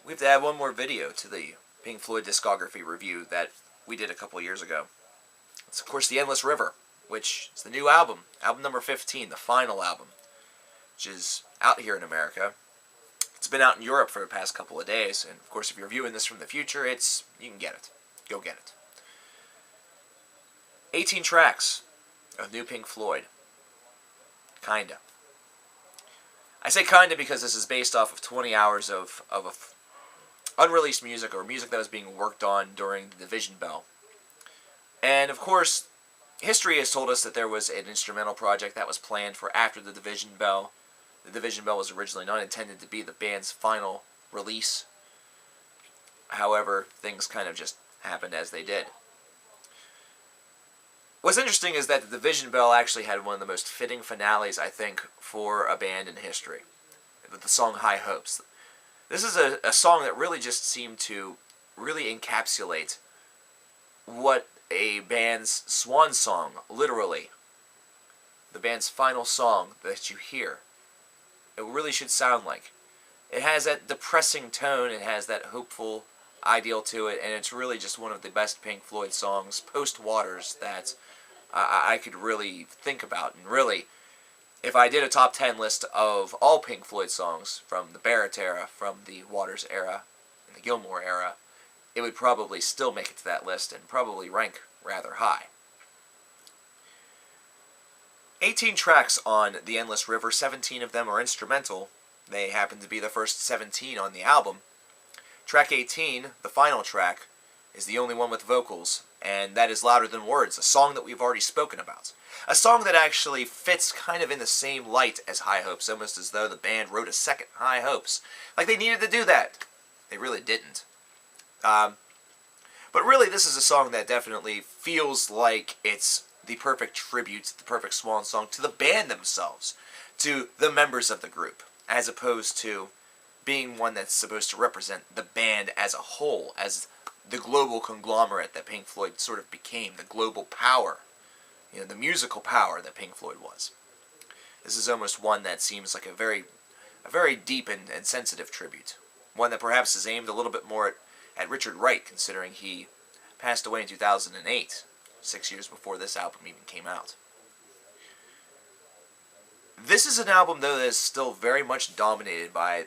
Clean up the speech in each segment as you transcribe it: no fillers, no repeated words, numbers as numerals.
we have to add one more video to the Pink Floyd discography review that we did a couple years ago. It's, of course, The Endless River, which is the new album, album number 15, the final album, which is out here in America. It's been out in Europe for the past couple of days, and of course, if you're viewing this from the future, you can get it. Go get it. 18 tracks of new Pink Floyd. Kinda. I say kinda because this is based off of 20 hours of unreleased music, or music that was being worked on during the Division Bell. And of course, history has told us that there was an instrumental project that was planned for after the Division Bell. The Division Bell was originally not intended to be the band's final release. However, things kind of just happened as they did. What's interesting is that the Division Bell actually had one of the most fitting finales, I think, for a band in history, with the song High Hopes. This is a song that really just seemed to really encapsulate what a band's swan song, literally, the band's final song that you hear, it really should sound like. It has that depressing tone, it has that hopeful ideal to it, and it's really just one of the best Pink Floyd songs, post-Waters, that I could really think about. And really, if I did a top 10 list of all Pink Floyd songs from the Barrett era, from the Waters era, and the Gilmour era, it would probably still make it to that list and probably rank rather high. 18 tracks on The Endless River, 17 of them are instrumental. They happen to be the first 17 on the album. Track 18, the final track, is the only one with vocals, and that is Louder Than Words, a song that we've already spoken about. A song that actually fits kind of in the same light as High Hopes, almost as though the band wrote a second High Hopes. Like they needed to do that. They really didn't. But really, this is a song that definitely feels like it's the perfect tribute, the perfect swan song to the band themselves, to the members of the group, as opposed to being one that's supposed to represent the band as a whole, as the global conglomerate that Pink Floyd sort of became, the global power, the musical power that Pink Floyd was. This is almost one that seems like a very deep and sensitive tribute, one that perhaps is aimed a little bit more at Richard Wright, considering he passed away in 2008, 6 years before this album even came out. This is an album, though, that is still very much dominated by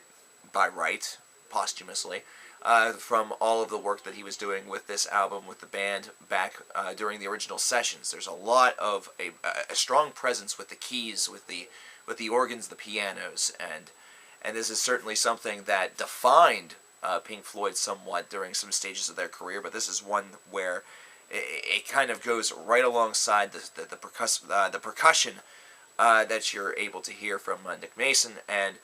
Wright, posthumously, from all of the work that he was doing with this album, with the band, back during the original sessions. There's a lot of a strong presence with the keys, with the organs, the pianos, and this is certainly something that defined Pink Floyd somewhat during some stages of their career, but this is one where it kind of goes right alongside the percussion that you're able to hear from Nick Mason, and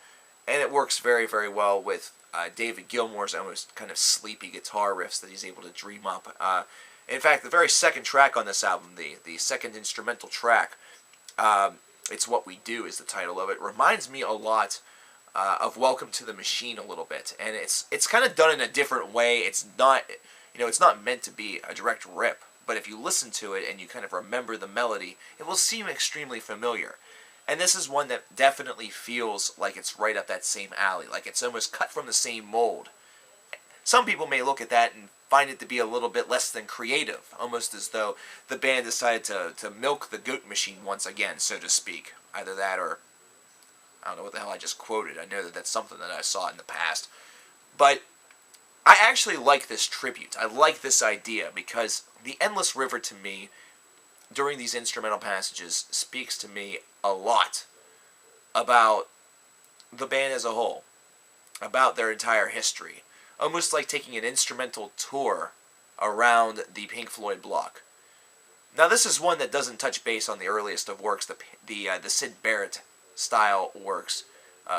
it works very, very well with David Gilmour's almost kind of sleepy guitar riffs that he's able to dream up. In fact, the very second track on this album, the second instrumental track, It's What We Do is the title of it, reminds me a lot of Welcome to the Machine a little bit, and it's kind of done in a different way. It's not, it's not meant to be a direct rip, but if you listen to it and you kind of remember the melody, it will seem extremely familiar. And this is one that definitely feels like it's right up that same alley, like it's almost cut from the same mold. Some people may look at that and find it to be a little bit less than creative, almost as though the band decided to milk the goat machine once again, so to speak. Either that or, I don't know what the hell I just quoted. I know that that's something that I saw in the past. But I actually like this tribute. I like this idea because The Endless River to me, during these instrumental passages, speaks to me a lot about the band as a whole, about their entire history. Almost like taking an instrumental tour around the Pink Floyd block. Now this is one that doesn't touch base on the earliest of works, the Syd Barrett style works,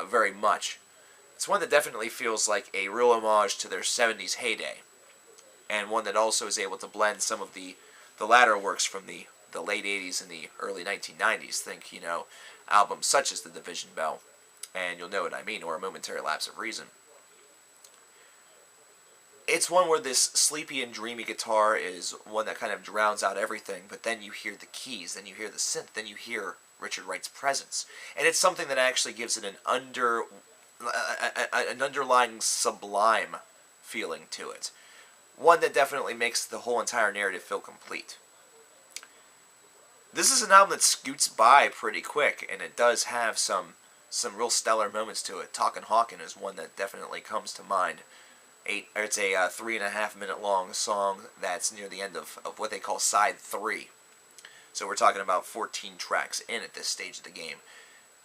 very much. It's one that definitely feels like a real homage to their 70s heyday, and one that also is able to blend some of the latter works from the late 80s and the early 1990s. Think, albums such as The Division Bell, and you'll know what I mean, or A Momentary Lapse of Reason. It's one where this sleepy and dreamy guitar is one that kind of drowns out everything, but then you hear the keys, then you hear the synth, then you hear Richard Wright's presence. And it's something that actually gives it an underlying sublime feeling to it. One that definitely makes the whole entire narrative feel complete. This is an album that scoots by pretty quick, and it does have some real stellar moments to it. Talkin' Hawkin' is one that definitely comes to mind. It's a 3.5 minute long song that's near the end of what they call side 3. So we're talking about 14 tracks in at this stage of the game.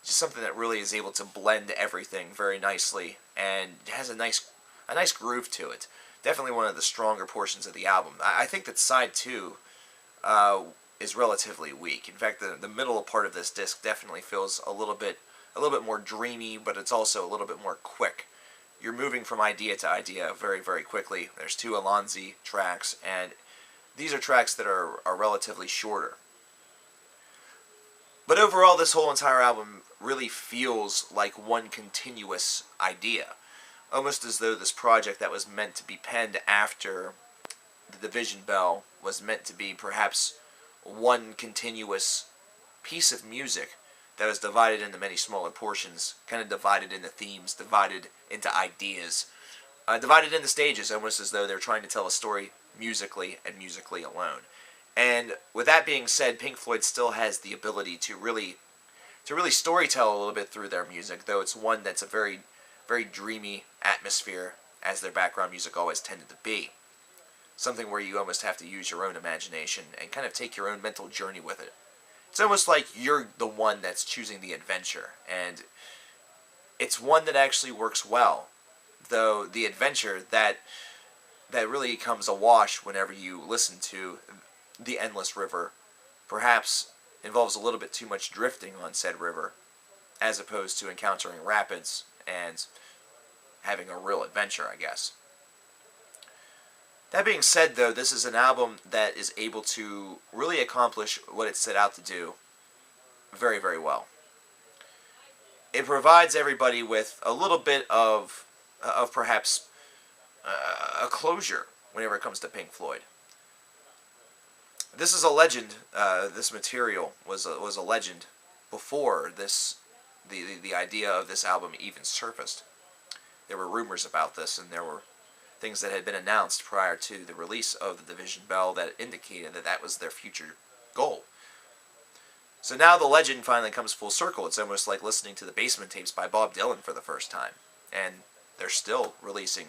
Just something that really is able to blend everything very nicely and has a nice groove to it. Definitely one of the stronger portions of the album. I think that side 2 is relatively weak. In fact, the middle part of this disc definitely feels a little bit more dreamy, but it's also a little bit more quick. You're moving from idea to idea very, very quickly. There's 2 Alonzi tracks, and these are tracks that are relatively shorter. But overall, this whole entire album really feels like one continuous idea. Almost as though this project that was meant to be penned after the Division Bell was meant to be perhaps one continuous piece of music that was divided into many smaller portions, kind of divided into themes, divided into ideas, divided into stages, almost as though they're trying to tell a story musically and musically alone. And with that being said, Pink Floyd still has the ability to really storytell a little bit through their music, though it's one that's a very, very dreamy atmosphere, as their background music always tended to be. Something where you almost have to use your own imagination and kind of take your own mental journey with it. It's almost like you're the one that's choosing the adventure, and it's one that actually works well, though the adventure that really comes awash whenever you listen to The Endless River perhaps involves a little bit too much drifting on said river, as opposed to encountering rapids and having a real adventure, I guess. That being said, though, this is an album that is able to really accomplish what it set out to do very, very well. It provides everybody with a little bit of perhaps a closure whenever it comes to Pink Floyd. This is a legend. This material was a legend before the idea of this album even surfaced. There were rumors about this, and there were things that had been announced prior to the release of the Division Bell that indicated that was their future goal. So now the legend finally comes full circle. It's almost like listening to the Basement Tapes by Bob Dylan for the first time. And they're still releasing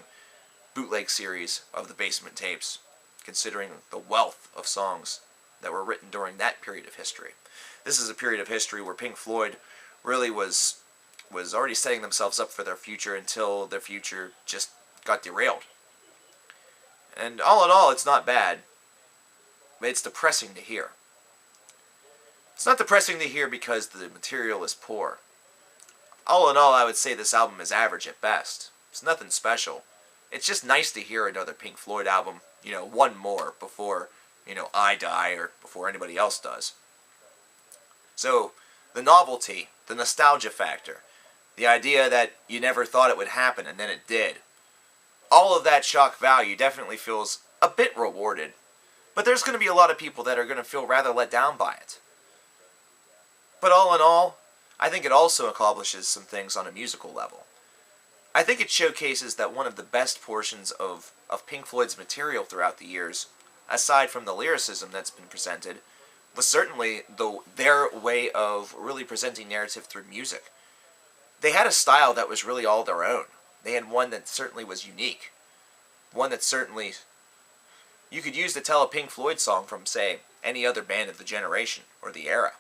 bootleg series of the Basement Tapes, considering the wealth of songs that were written during that period of history. This is a period of history where Pink Floyd really was already setting themselves up for their future until their future just got derailed. And all in all, it's not bad, but it's depressing to hear. It's not depressing to hear because the material is poor. All in all, I would say this album is average at best. It's nothing special. It's just nice to hear another Pink Floyd album, one more before, I die or before anybody else does. So, the novelty, the nostalgia factor, the idea that you never thought it would happen and then it did, all of that shock value definitely feels a bit rewarded. But there's going to be a lot of people that are going to feel rather let down by it. But all in all, I think it also accomplishes some things on a musical level. I think it showcases that one of the best portions of Pink Floyd's material throughout the years, aside from the lyricism that's been presented, was certainly their way of really presenting narrative through music. They had a style that was really all their own. They had one that certainly was unique. One that certainly you could use to tell a Pink Floyd song from, say, any other band of the generation or the era.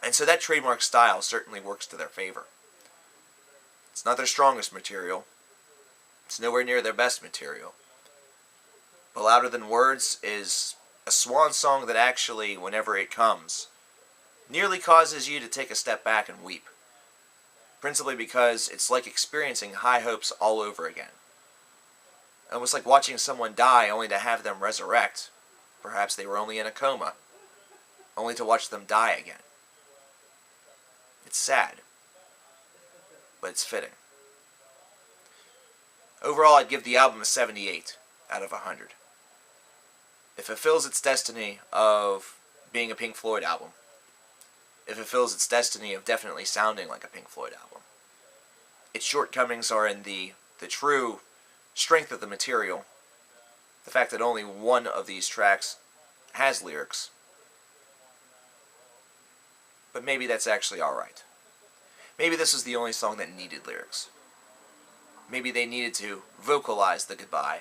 And so that trademark style certainly works to their favor. It's not their strongest material. It's nowhere near their best material. But Louder Than Words is a swan song that actually, whenever it comes, nearly causes you to take a step back and weep. Principally because it's like experiencing high hopes all over again. Almost like watching someone die only to have them resurrect. Perhaps they were only in a coma, only to watch them die again. It's sad, but it's fitting. Overall, I'd give the album a 78 out of 100. It fulfills its destiny of being a Pink Floyd album. It fulfills its destiny of definitely sounding like a Pink Floyd album. Its shortcomings are in the true strength of the material, the fact that only one of these tracks has lyrics. But maybe that's actually alright. Maybe this is the only song that needed lyrics. Maybe they needed to vocalize the goodbye,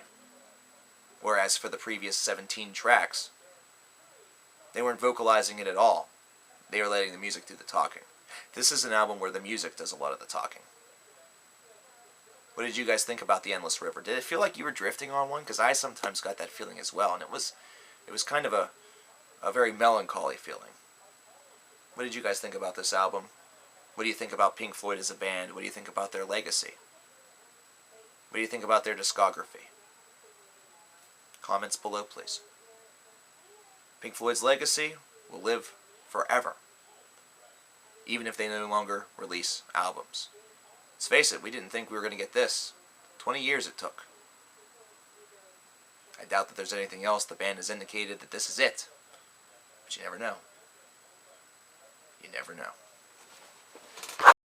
whereas for the previous 17 tracks, they weren't vocalizing it at all. They were letting the music do the talking. This is an album where the music does a lot of the talking. What did you guys think about The Endless River? Did it feel like you were drifting on one? Because I sometimes got that feeling as well, and it was kind of a very melancholy feeling. What did you guys think about this album? What do you think about Pink Floyd as a band? What do you think about their legacy? What do you think about their discography? Comments below, please. Pink Floyd's legacy will live forever, even if they no longer release albums. Let's face it, we didn't think we were going to get this. 20 years it took. I doubt that there's anything else. The band has indicated that this is it. But you never know. You never know.